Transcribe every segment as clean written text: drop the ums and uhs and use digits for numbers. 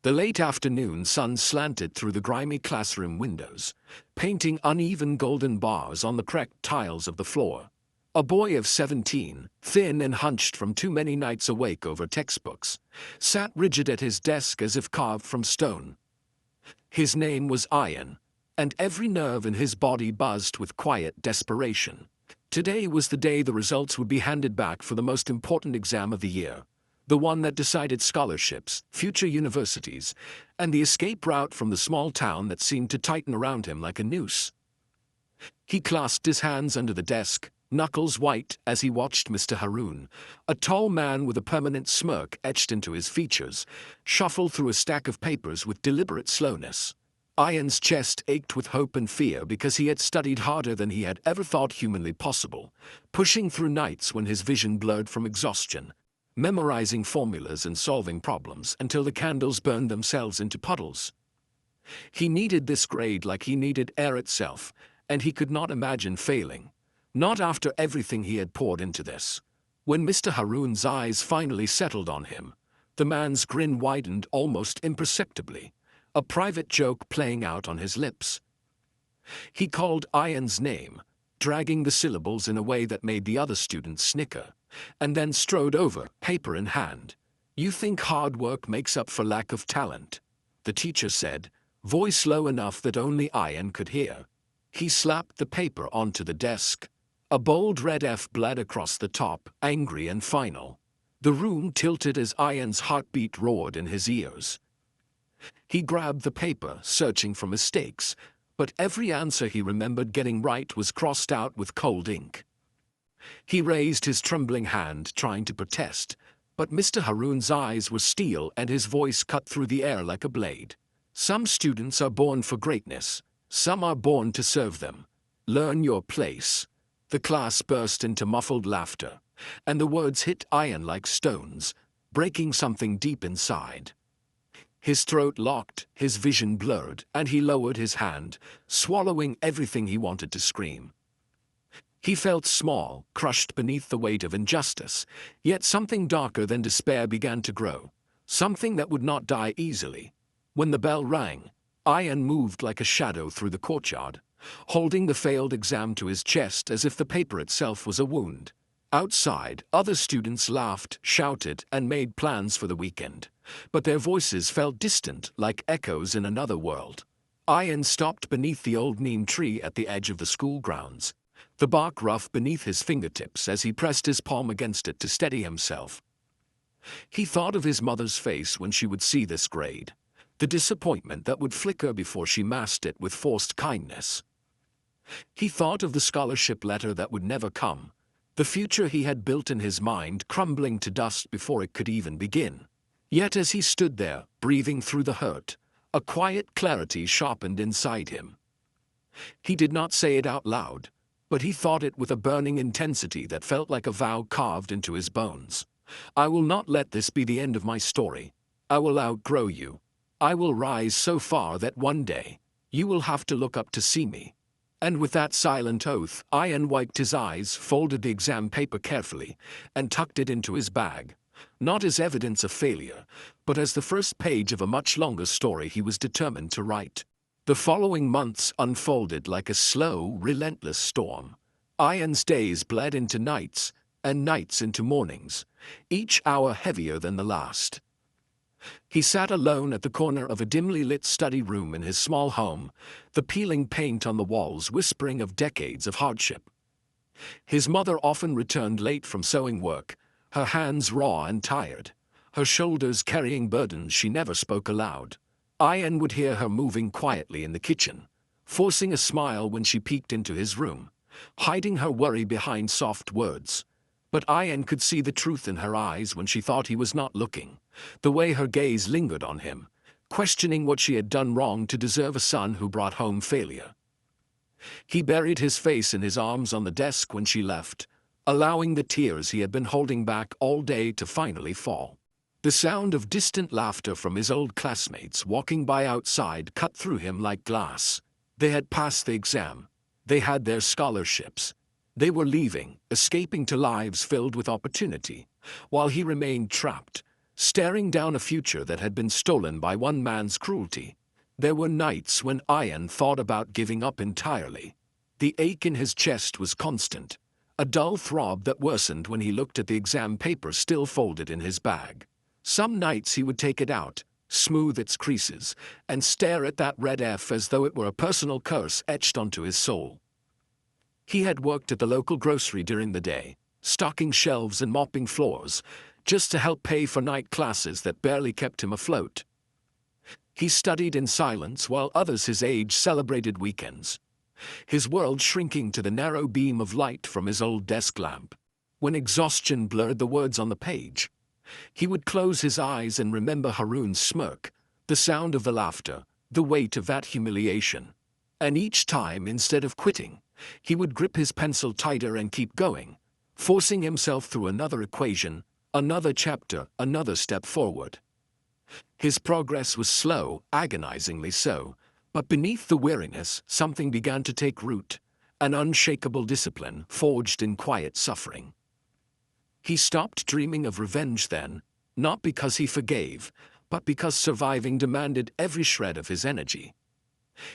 The late afternoon sun slanted through the grimy classroom windows, painting uneven golden bars on the cracked tiles of the floor. A boy of 17, thin and hunched from too many nights awake over textbooks, sat rigid at his desk as if carved from stone. His name was Ian, and every nerve in his body buzzed with quiet desperation. Today was the day the results would be handed back for the most important exam of the year, the one that decided scholarships, future universities, and the escape route from the small town that seemed to tighten around him like a noose. He clasped his hands under the desk, knuckles white, as he watched Mr. Haroon, a tall man with a permanent smirk etched into his features, shuffle through a stack of papers with deliberate slowness. Ian's chest ached with hope and fear because he had studied harder than he had ever thought humanly possible, pushing through nights when his vision blurred from exhaustion, memorizing formulas and solving problems until the candles burned themselves into puddles. He needed this grade like he needed air itself, and he could not imagine failing. Not after everything he had poured into this. When Mr. Haroon's eyes finally settled on him, the man's grin widened almost imperceptibly, a private joke playing out on his lips. He called Ian's name, dragging the syllables in a way that made the other students snicker, and then strode over, paper in hand. "You think hard work makes up for lack of talent," the teacher said, voice low enough that only Ian could hear. He slapped the paper onto the desk. A bold red F bled across the top, angry and final. The room tilted as Ian's heartbeat roared in his ears. He grabbed the paper, searching for mistakes, but every answer he remembered getting right was crossed out with cold ink. He raised his trembling hand, trying to protest, but Mr. Haroon's eyes were steel and his voice cut through the air like a blade. "Some students are born for greatness. Some are born to serve them. Learn your place." The class burst into muffled laughter, and the words hit Ian like stones, breaking something deep inside. His throat locked, his vision blurred, and he lowered his hand, swallowing everything he wanted to scream. He felt small, crushed beneath the weight of injustice, yet something darker than despair began to grow, something that would not die easily. When the bell rang, Ian moved like a shadow through the courtyard, holding the failed exam to his chest as if the paper itself was a wound. Outside, other students laughed, shouted, and made plans for the weekend, but their voices felt distant, like echoes in another world. Ian stopped beneath the old neem tree at the edge of the school grounds, the bark rough beneath his fingertips as he pressed his palm against it to steady himself. He thought of his mother's face when she would see this grade, the disappointment that would flicker before she masked it with forced kindness. He thought of the scholarship letter that would never come, the future he had built in his mind crumbling to dust before it could even begin. Yet as he stood there, breathing through the hurt, a quiet clarity sharpened inside him. He did not say it out loud, but he thought it with a burning intensity that felt like a vow carved into his bones. "I will not let this be the end of my story. I will outgrow you. I will rise so far that one day, you will have to look up to see me." And with that silent oath, Ian wiped his eyes, folded the exam paper carefully, and tucked it into his bag, not as evidence of failure, but as the first page of a much longer story he was determined to write. The following months unfolded like a slow, relentless storm. Ian's days bled into nights, and nights into mornings, each hour heavier than the last. He sat alone at the corner of a dimly lit study room in his small home, the peeling paint on the walls whispering of decades of hardship. His mother often returned late from sewing work, her hands raw and tired, her shoulders carrying burdens she never spoke aloud. Ian would hear her moving quietly in the kitchen, forcing a smile when she peeked into his room, hiding her worry behind soft words. But Ian could see the truth in her eyes when she thought he was not looking, the way her gaze lingered on him, questioning what she had done wrong to deserve a son who brought home failure. He buried his face in his arms on the desk when she left, allowing the tears he had been holding back all day to finally fall. The sound of distant laughter from his old classmates walking by outside cut through him like glass. They had passed the exam. They had their scholarships. They were leaving, escaping to lives filled with opportunity, while he remained trapped, staring down a future that had been stolen by one man's cruelty. There were nights when Ian thought about giving up entirely. The ache in his chest was constant, a dull throb that worsened when he looked at the exam paper still folded in his bag. Some nights he would take it out, smooth its creases, and stare at that red F as though it were a personal curse etched onto his soul. He had worked at the local grocery during the day, stocking shelves and mopping floors, just to help pay for night classes that barely kept him afloat. He studied in silence while others his age celebrated weekends, his world shrinking to the narrow beam of light from his old desk lamp. When exhaustion blurred the words on the page, he would close his eyes and remember Haroon's smirk, the sound of the laughter, the weight of that humiliation. And each time, instead of quitting, he would grip his pencil tighter and keep going, forcing himself through another equation, another chapter, another step forward. His progress was slow, agonizingly so, but beneath the weariness, something began to take root, an unshakable discipline forged in quiet suffering. He stopped dreaming of revenge then, not because he forgave, but because surviving demanded every shred of his energy.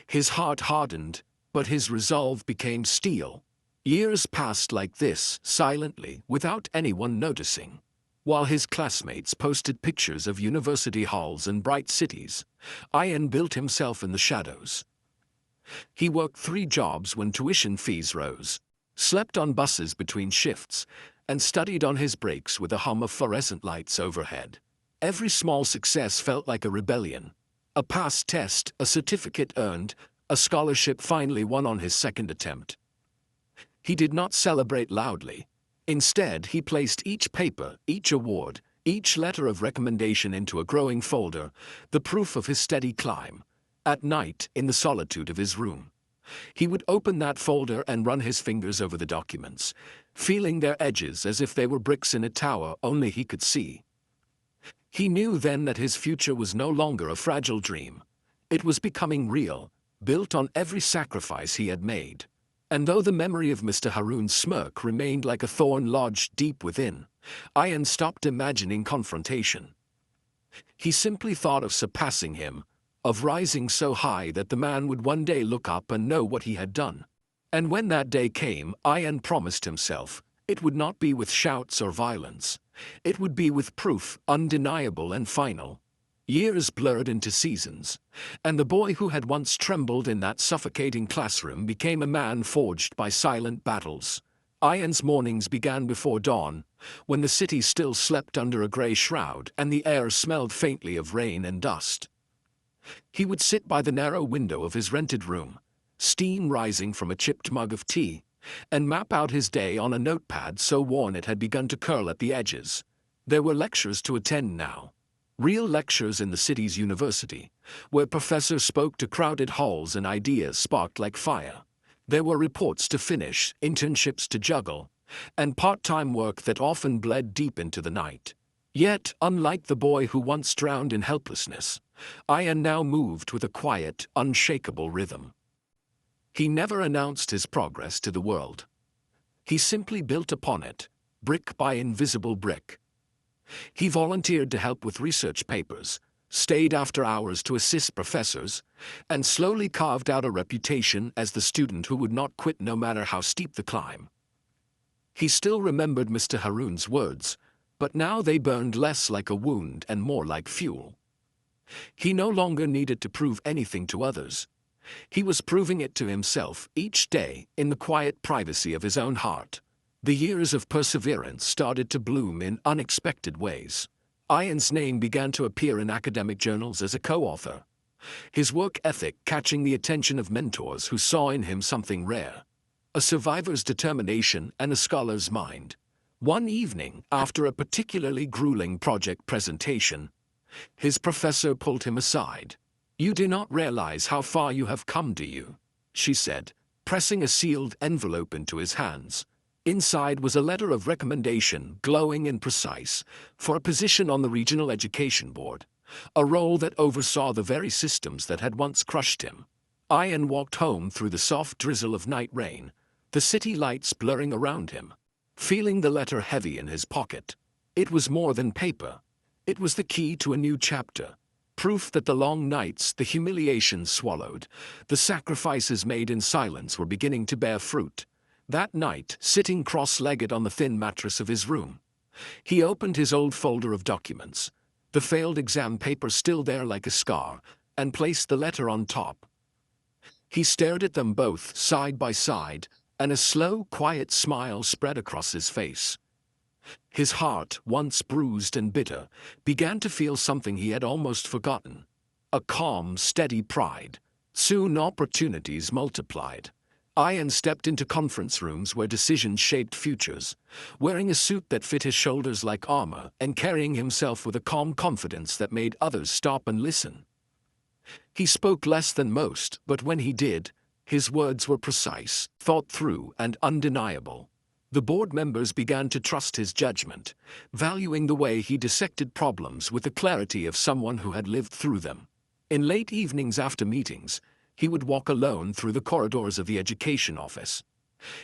His heart hardened, but his resolve became steel. Years passed like this, silently, without anyone noticing. While his classmates posted pictures of university halls and bright cities, Ian built himself in the shadows. He worked 3 jobs when tuition fees rose, slept on buses between shifts, and studied on his breaks with a hum of fluorescent lights overhead. Every small success felt like a rebellion. A passed test, a certificate earned, a scholarship finally won on his second attempt. He did not celebrate loudly. Instead, he placed each paper, each award, each letter of recommendation into a growing folder, the proof of his steady climb. At night, in the solitude of his room, he would open that folder and run his fingers over the documents, feeling their edges as if they were bricks in a tower only he could see. He knew then that his future was no longer a fragile dream. It was becoming real, built on every sacrifice he had made. And though the memory of Mr. Haroon's smirk remained like a thorn lodged deep within, Ian stopped imagining confrontation. He simply thought of surpassing him, of rising so high that the man would one day look up and know what he had done. And when that day came, Ian promised himself, it would not be with shouts or violence. It would be with proof, undeniable and final. Years blurred into seasons, and the boy who had once trembled in that suffocating classroom became a man forged by silent battles. Ian's mornings began before dawn, when the city still slept under a grey shroud and the air smelled faintly of rain and dust. He would sit by the narrow window of his rented room, steam rising from a chipped mug of tea, and map out his day on a notepad so worn it had begun to curl at the edges. There were lectures to attend now. Real lectures in the city's university, where professors spoke to crowded halls and ideas sparked like fire. There were reports to finish, internships to juggle, and part-time work that often bled deep into the night. Yet, unlike the boy who once drowned in helplessness, Ian now moved with a quiet, unshakable rhythm. He never announced his progress to the world. He simply built upon it, brick by invisible brick. He volunteered to help with research papers, stayed after hours to assist professors, and slowly carved out a reputation as the student who would not quit no matter how steep the climb. He still remembered Mr. Haroon's words, but now they burned less like a wound and more like fuel. He no longer needed to prove anything to others. He was proving it to himself each day in the quiet privacy of his own heart. The years of perseverance started to bloom in unexpected ways. Ian's name began to appear in academic journals as a co-author, his work ethic catching the attention of mentors who saw in him something rare, a survivor's determination and a scholar's mind. One evening, after a particularly grueling project presentation, his professor pulled him aside. "You do not realize how far you have come, do you?" she said, pressing a sealed envelope into his hands. Inside was a letter of recommendation, glowing and precise, for a position on the Regional Education Board, a role that oversaw the very systems that had once crushed him. Ian walked home through the soft drizzle of night rain, the city lights blurring around him, feeling the letter heavy in his pocket. It was more than paper. It was the key to a new chapter. Proof that the long nights, the humiliations swallowed, the sacrifices made in silence were beginning to bear fruit. That night, sitting cross-legged on the thin mattress of his room, he opened his old folder of documents, the failed exam paper still there like a scar, and placed the letter on top. He stared at them both side by side, and a slow, quiet smile spread across his face. His heart, once bruised and bitter, began to feel something he had almost forgotten. A calm, steady pride. Soon opportunities multiplied. Ian stepped into conference rooms where decisions shaped futures, wearing a suit that fit his shoulders like armor and carrying himself with a calm confidence that made others stop and listen. He spoke less than most, but when he did, his words were precise, thought through, and undeniable. The board members began to trust his judgment, valuing the way he dissected problems with the clarity of someone who had lived through them. In late evenings after meetings, he would walk alone through the corridors of the education office,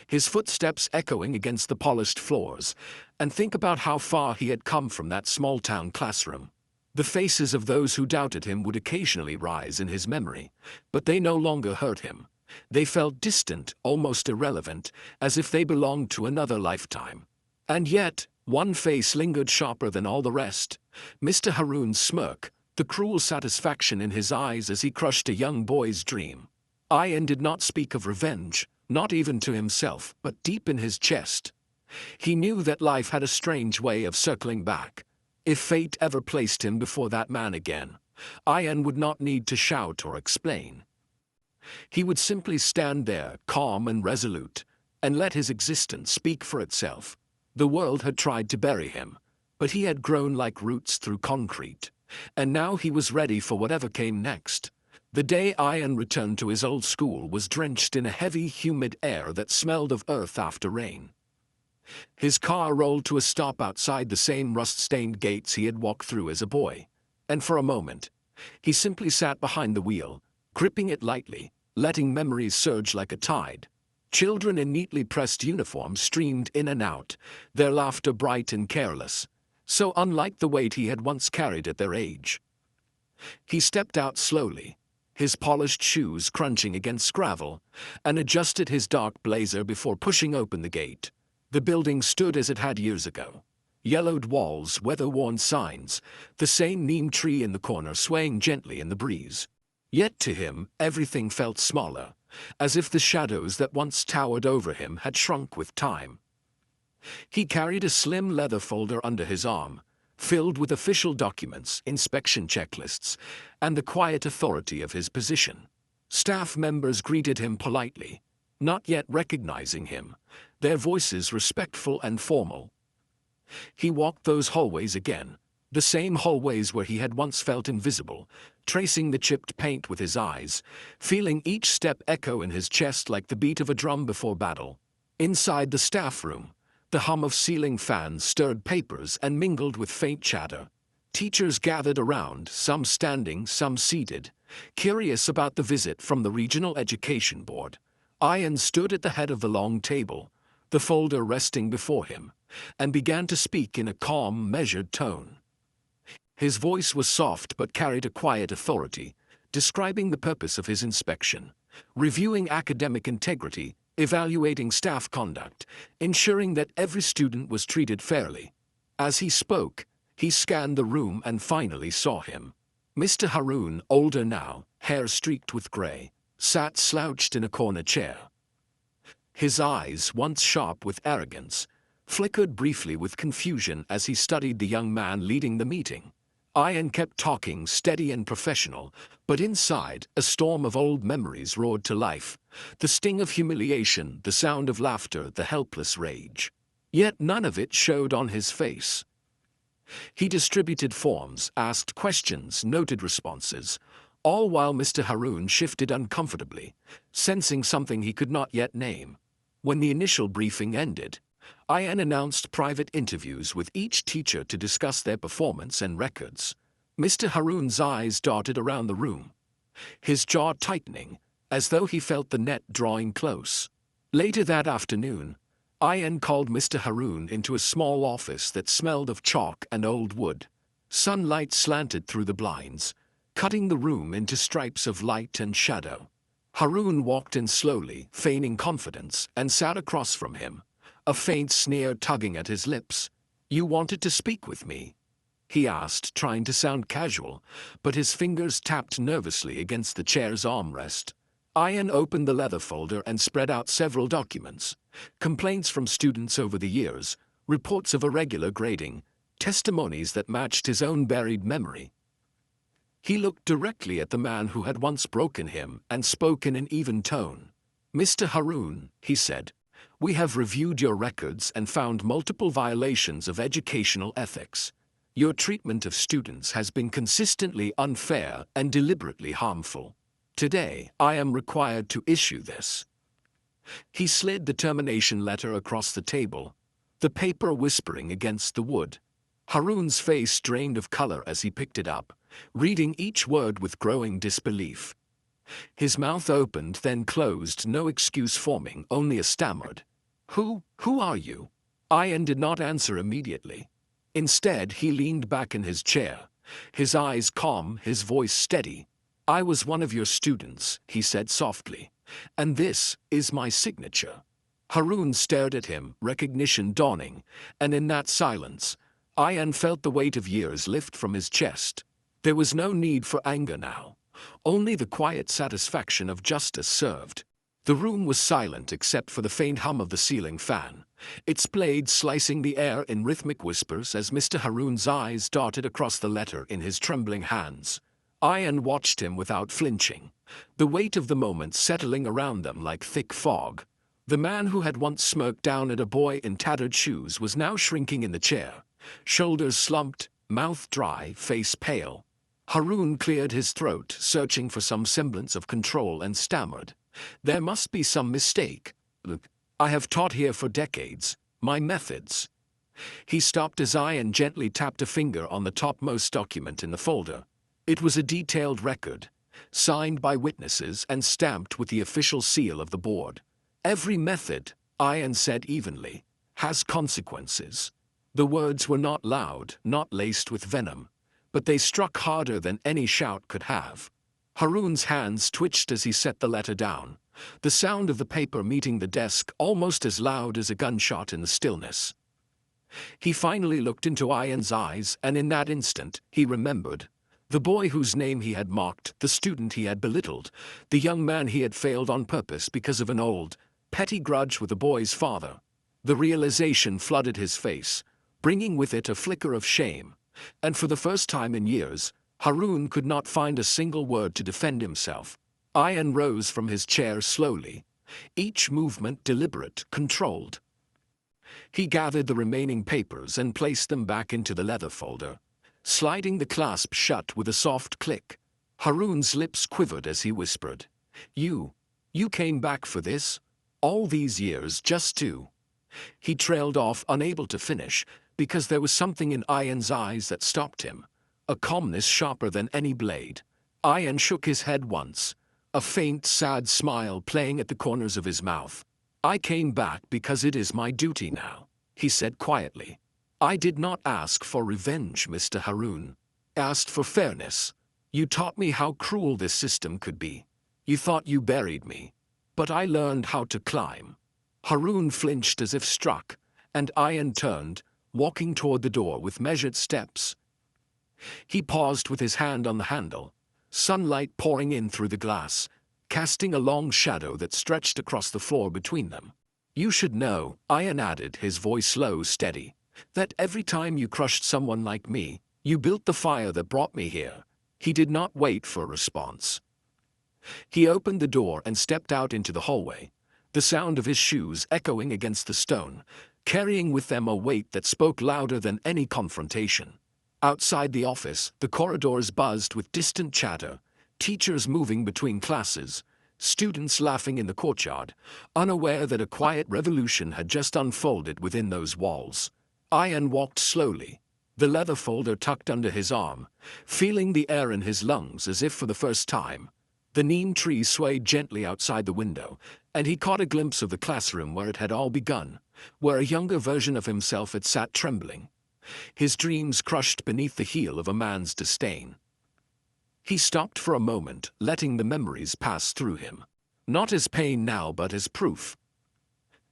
his footsteps echoing against the polished floors, and think about how far he had come from that small-town classroom. The faces of those who doubted him would occasionally rise in his memory, but they no longer hurt him. They felt distant, almost irrelevant, as if they belonged to another lifetime. And yet, one face lingered sharper than all the rest. Mr. Haroon's smirk, the cruel satisfaction in his eyes as he crushed a young boy's dream. Ian did not speak of revenge, not even to himself, but deep in his chest. He knew that life had a strange way of circling back. If fate ever placed him before that man again, Ian would not need to shout or explain. He would simply stand there, calm and resolute, and let his existence speak for itself. The world had tried to bury him, but he had grown like roots through concrete, and now he was ready for whatever came next. The day Ian returned to his old school was drenched in a heavy, humid air that smelled of earth after rain. His car rolled to a stop outside the same rust-stained gates he had walked through as a boy, and for a moment, he simply sat behind the wheel, gripping it lightly, letting memories surge like a tide. Children in neatly pressed uniforms streamed in and out, their laughter bright and careless, so unlike the weight he had once carried at their age. He stepped out slowly, his polished shoes crunching against gravel, and adjusted his dark blazer before pushing open the gate. The building stood as it had years ago. Yellowed walls, weather-worn signs, the same neem tree in the corner swaying gently in the breeze. Yet to him, everything felt smaller, as if the shadows that once towered over him had shrunk with time. He carried a slim leather folder under his arm, filled with official documents, inspection checklists, and the quiet authority of his position. Staff members greeted him politely, not yet recognizing him, their voices respectful and formal. He walked those hallways again, the same hallways where he had once felt invisible, tracing the chipped paint with his eyes, feeling each step echo in his chest like the beat of a drum before battle. Inside the staff room, the hum of ceiling fans stirred papers and mingled with faint chatter. Teachers gathered around, some standing, some seated, curious about the visit from the Regional Education Board. Ian stood at the head of the long table, the folder resting before him, and began to speak in a calm, measured tone. His voice was soft but carried a quiet authority, describing the purpose of his inspection, reviewing academic integrity, evaluating staff conduct, ensuring that every student was treated fairly. As he spoke, he scanned the room and finally saw him. Mr. Haroon, older now, hair streaked with gray, sat slouched in a corner chair. His eyes, once sharp with arrogance, flickered briefly with confusion as he studied the young man leading the meeting. Ian kept talking, steady and professional, but inside, a storm of old memories roared to life. The sting of humiliation, the sound of laughter, the helpless rage. Yet none of it showed on his face. He distributed forms, asked questions, noted responses, all while Mr. Haroon shifted uncomfortably, sensing something he could not yet name. When the initial briefing ended, Ian announced private interviews with each teacher to discuss their performance and records. Mr. Haroon's eyes darted around the room, his jaw tightening, as though he felt the net drawing close. Later that afternoon, Ian called Mr. Haroon into a small office that smelled of chalk and old wood. Sunlight slanted through the blinds, cutting the room into stripes of light and shadow. Harun walked in slowly, feigning confidence, and sat across from him, a faint sneer tugging at his lips. "You wanted to speak with me?" he asked, trying to sound casual, but his fingers tapped nervously against the chair's armrest. Ian opened the leather folder and spread out several documents. Complaints from students over the years, reports of irregular grading, testimonies that matched his own buried memory. He looked directly at the man who had once broken him and spoke in an even tone. "Mr. Harun," he said, "we have reviewed your records and found multiple violations of educational ethics. Your treatment of students has been consistently unfair and deliberately harmful. Today, I am required to issue this." He slid the termination letter across the table, the paper whispering against the wood. Harun's face drained of color as he picked it up, reading each word with growing disbelief. His mouth opened, then closed, no excuse forming, only a stammered, Who are you?" Ian did not answer immediately. Instead, he leaned back in his chair, his eyes calm, his voice steady. "I was one of your students," he said softly, "and this is my signature." Harun stared at him, recognition dawning, and in that silence, Ian felt the weight of years lift from his chest. There was no need for anger now, only the quiet satisfaction of justice served. The room was silent except for the faint hum of the ceiling fan, its blade slicing the air in rhythmic whispers as Mr. Harun's eyes darted across the letter in his trembling hands. Ian watched him without flinching, the weight of the moment settling around them like thick fog. The man who had once smirked down at a boy in tattered shoes was now shrinking in the chair, shoulders slumped, mouth dry, face pale. Harun cleared his throat, searching for some semblance of control, and stammered, "There must be some mistake. Look, I have taught here for decades. My methods." He stopped as Ian gently tapped a finger on the topmost document in the folder. It was a detailed record, signed by witnesses and stamped with the official seal of the board. "Every method," Ian said evenly, "has consequences." The words were not loud, not laced with venom, but they struck harder than any shout could have. Harun's hands twitched as he set the letter down, the sound of the paper meeting the desk almost as loud as a gunshot in the stillness. He finally looked into Ian's eyes, and in that instant, he remembered. The boy whose name he had mocked, the student he had belittled, the young man he had failed on purpose because of an old, petty grudge with the boy's father. The realization flooded his face, bringing with it a flicker of shame, and for the first time in years, Harun could not find a single word to defend himself. Ian rose from his chair slowly, each movement deliberate, controlled. He gathered the remaining papers and placed them back into the leather folder, sliding the clasp shut with a soft click. Harun's lips quivered as he whispered, You came back for this? All these years just to—" He trailed off, unable to finish, because there was something in Ian's eyes that stopped him, a calmness sharper than any blade. Ian shook his head once, a faint, sad smile playing at the corners of his mouth. "I came back because it is my duty now," he said quietly. "I did not ask for revenge, Mr. Harun. I asked for fairness. You taught me how cruel this system could be. You thought you buried me, but I learned how to climb." Harun flinched as if struck, and Ian turned, walking toward the door with measured steps. He paused with his hand on the handle, sunlight pouring in through the glass, casting a long shadow that stretched across the floor between them. "You should know," Ian added, his voice low, steady, "that every time you crushed someone like me, you built the fire that brought me here." He did not wait for a response. He opened the door and stepped out into the hallway, the sound of his shoes echoing against the stone, carrying with them a weight that spoke louder than any confrontation. Outside the office, the corridors buzzed with distant chatter, teachers moving between classes, students laughing in the courtyard, unaware that a quiet revolution had just unfolded within those walls. Ian walked slowly, the leather folder tucked under his arm, feeling the air in his lungs as if for the first time. The neem tree swayed gently outside the window, and he caught a glimpse of the classroom where it had all begun, where a younger version of himself had sat trembling. his dreams crushed beneath the heel of a man's disdain. He stopped for a moment, letting the memories pass through him. Not as pain now, but as proof.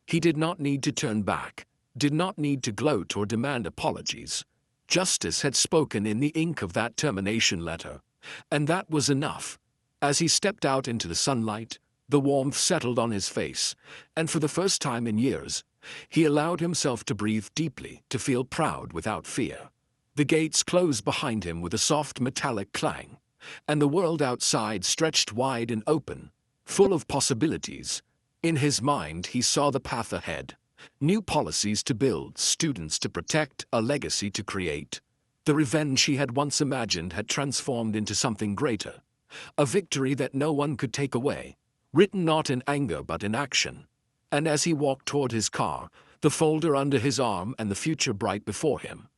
He did not need to turn back, did not need to gloat or demand apologies. Justice had spoken in the ink of that termination letter, and that was enough. As he stepped out into the sunlight, the warmth settled on his face, and for the first time in years, he allowed himself to breathe deeply, to feel proud without fear. The gates closed behind him with a soft metallic clang, and the world outside stretched wide and open, full of possibilities. In his mind, he saw the path ahead. New policies to build, students to protect, a legacy to create. The revenge he had once imagined had transformed into something greater. A victory that no one could take away, written not in anger but in action. And as he walked toward his car, the folder under his arm and the future bright before him,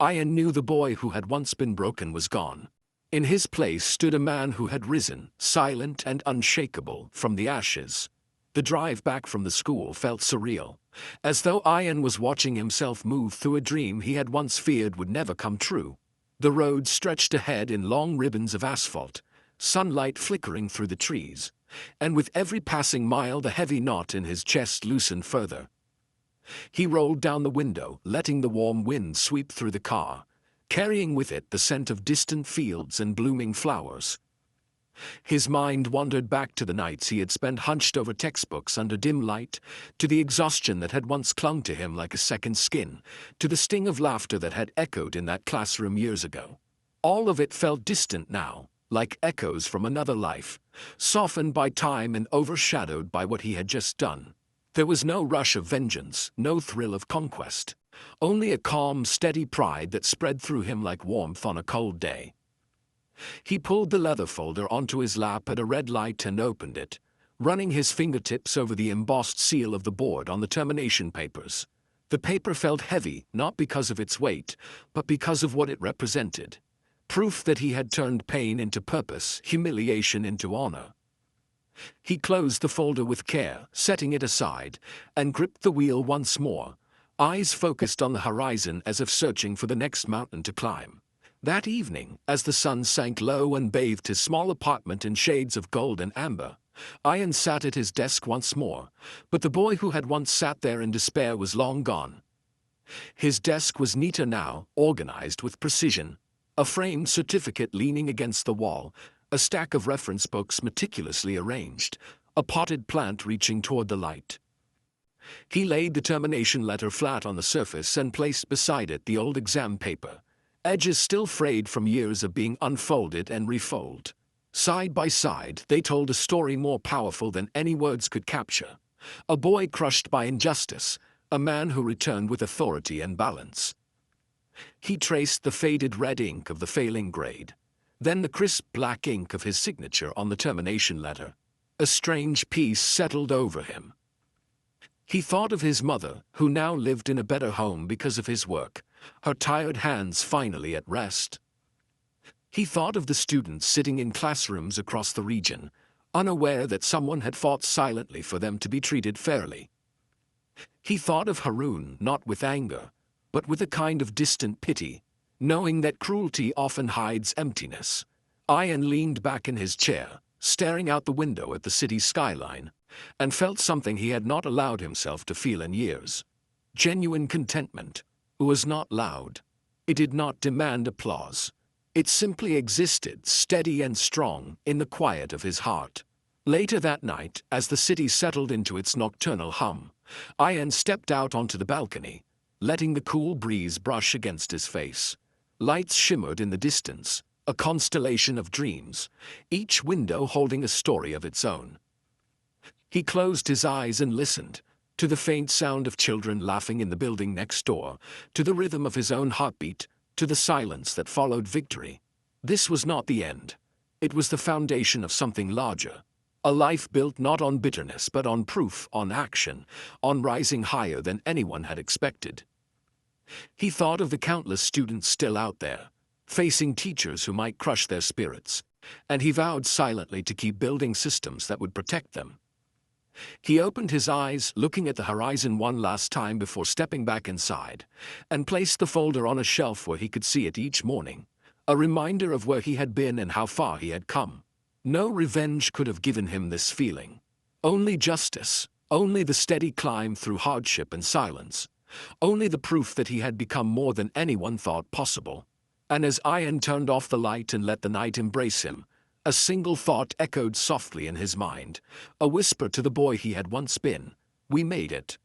Ian knew the boy who had once been broken was gone. In his place stood a man who had risen, silent and unshakable, from the ashes. The drive back from the school felt surreal, as though Ian was watching himself move through a dream he had once feared would never come true. The road stretched ahead in long ribbons of asphalt, sunlight flickering through the trees, and with every passing mile the heavy knot in his chest loosened further. He rolled down the window, letting the warm wind sweep through the car, carrying with it the scent of distant fields and blooming flowers. His mind wandered back to the nights he had spent hunched over textbooks under dim light, to the exhaustion that had once clung to him like a second skin, to the sting of laughter that had echoed in that classroom years ago. All of it felt distant now, like echoes from another life, softened by time and overshadowed by what he had just done. There was no rush of vengeance, no thrill of conquest, only a calm, steady pride that spread through him like warmth on a cold day. He pulled the leather folder onto his lap at a red light and opened it, running his fingertips over the embossed seal of the board on the termination papers. The paper felt heavy, not because of its weight, but because of what it represented. Proof that he had turned pain into purpose, humiliation into honor. He closed the folder with care, setting it aside, and gripped the wheel once more, eyes focused on the horizon as if searching for the next mountain to climb. That evening, as the sun sank low and bathed his small apartment in shades of gold and amber, Ian sat at his desk once more, but the boy who had once sat there in despair was long gone. His desk was neater now, organized with precision, a framed certificate leaning against the wall, a stack of reference books meticulously arranged, a potted plant reaching toward the light. He laid the termination letter flat on the surface and placed beside it the old exam paper, edges still frayed from years of being unfolded and refolded. Side by side, they told a story more powerful than any words could capture. A boy crushed by injustice, a man who returned with authority and balance. He traced the faded red ink of the failing grade, then the crisp black ink of his signature on the termination letter. A strange peace settled over him. He thought of his mother, who now lived in a better home because of his work, her tired hands finally at rest. He thought of the students sitting in classrooms across the region, unaware that someone had fought silently for them to be treated fairly. He thought of Haroon not with anger, but with a kind of distant pity, knowing that cruelty often hides emptiness. Ian leaned back in his chair, staring out the window at the city skyline, and felt something he had not allowed himself to feel in years. Genuine contentment. It was not loud. It did not demand applause. It simply existed, steady and strong, in the quiet of his heart. Later that night, as the city settled into its nocturnal hum, Ian stepped out onto the balcony, letting the cool breeze brush against his face. Lights shimmered in the distance, a constellation of dreams, each window holding a story of its own. He closed his eyes and listened, to the faint sound of children laughing in the building next door, to the rhythm of his own heartbeat, to the silence that followed victory. This was not the end. It was the foundation of something larger. A life built not on bitterness but on proof, on action, on rising higher than anyone had expected. He thought of the countless students still out there, facing teachers who might crush their spirits, and he vowed silently to keep building systems that would protect them. He opened his eyes, looking at the horizon one last time before stepping back inside, and placed the folder on a shelf where he could see it each morning, a reminder of where he had been and how far he had come. No revenge could have given him this feeling. Only justice, only the steady climb through hardship and silence, only the proof that he had become more than anyone thought possible. And as Ian turned off the light and let the night embrace him, a single thought echoed softly in his mind, a whisper to the boy he had once been: "We made it."